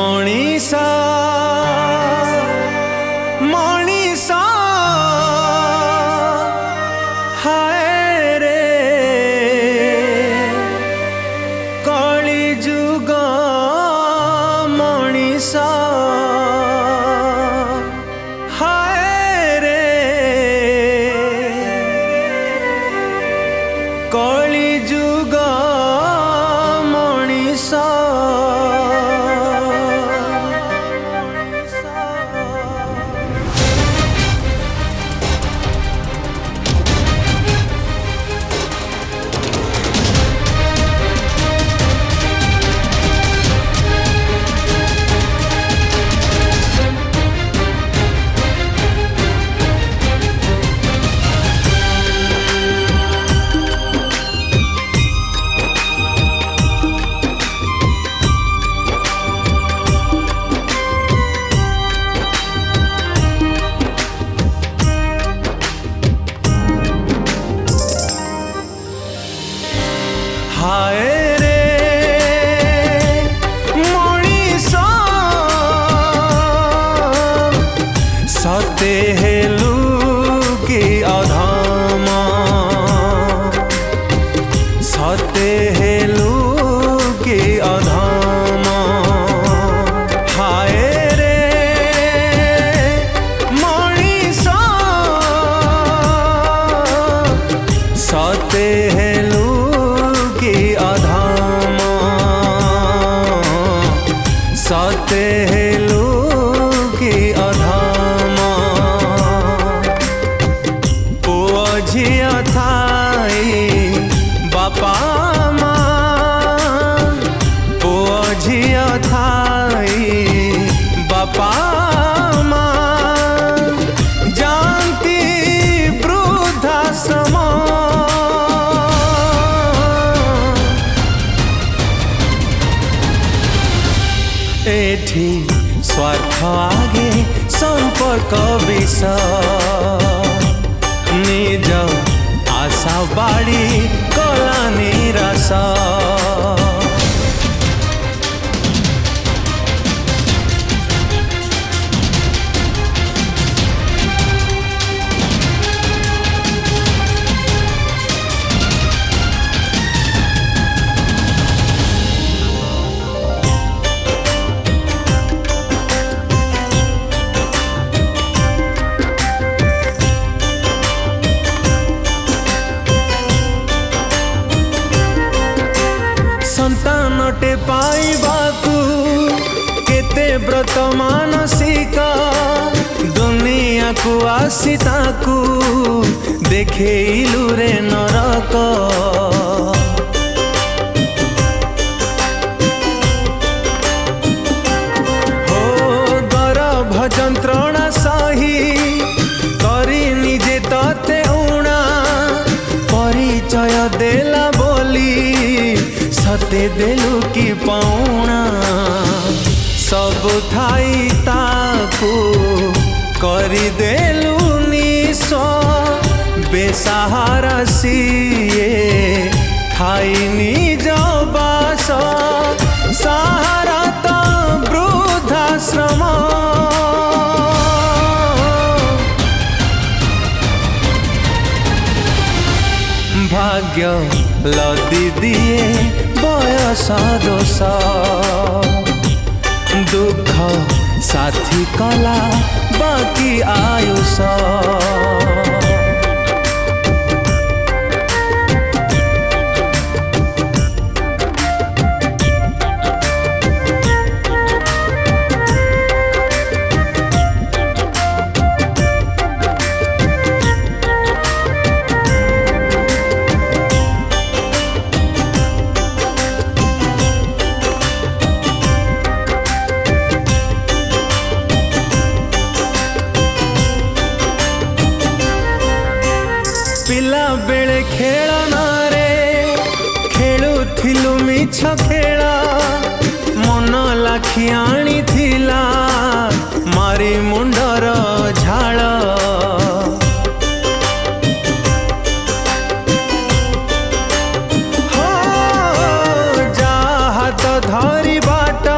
मणिसा मणिसा हाय रे कली जुग मणिसा हाय रे कली जुग मणिसा हाय रे मणिसा सते हेलु कि अधम सते हेलु कि अधम हाय रे मणिसा सते हेलु अधम सते हेलु कि अधम पुओ झिया थाई बापा माँ पुओ झिया थाई बापा माँ जानती वृद्धाश्रम एठी स्वार्थ आगे संपर्क विष निज आशा बाड़ी कला निराश संतानटे पाइबाकू केते व्रत मानसिका दुनिया को आसी ताकू देखेलु रे नरक हो गर्भ जंत्रणा सही करी निजे तते उणा परिचय देला बोली सते देलु की पाउना सब थाई ताकू करी देलु निस बेसहारा सिए थाई निज बास सहारा तो वृद्धाश्रम भाग्य लदी दिए बयस दोष दुख साथी कला बाकी आयुष पिला बेले खेलना रे खेलुथिलु मिछ खेला मन लाखी आनी थिला मारी मुंडर झाड़ हो जा हाथ धरी बाट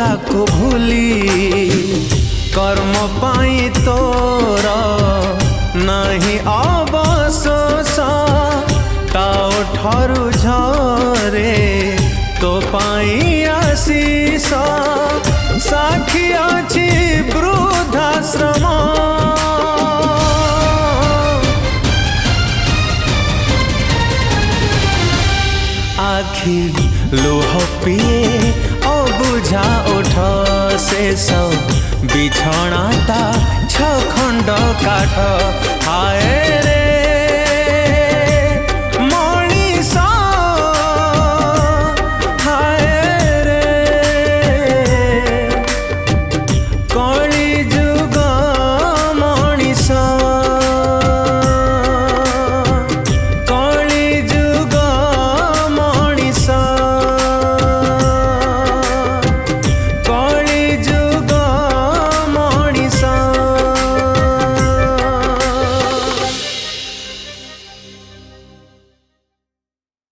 ताको भूली कर्म पाई तोर नहीं अवशोष ताओ ठारू झरे तो पाई आशीष साखी अछि वृद्धाश्रम आखि लुह पिए अबुझा उठ शेष बिछणाता 6 खंड काठ हाय रे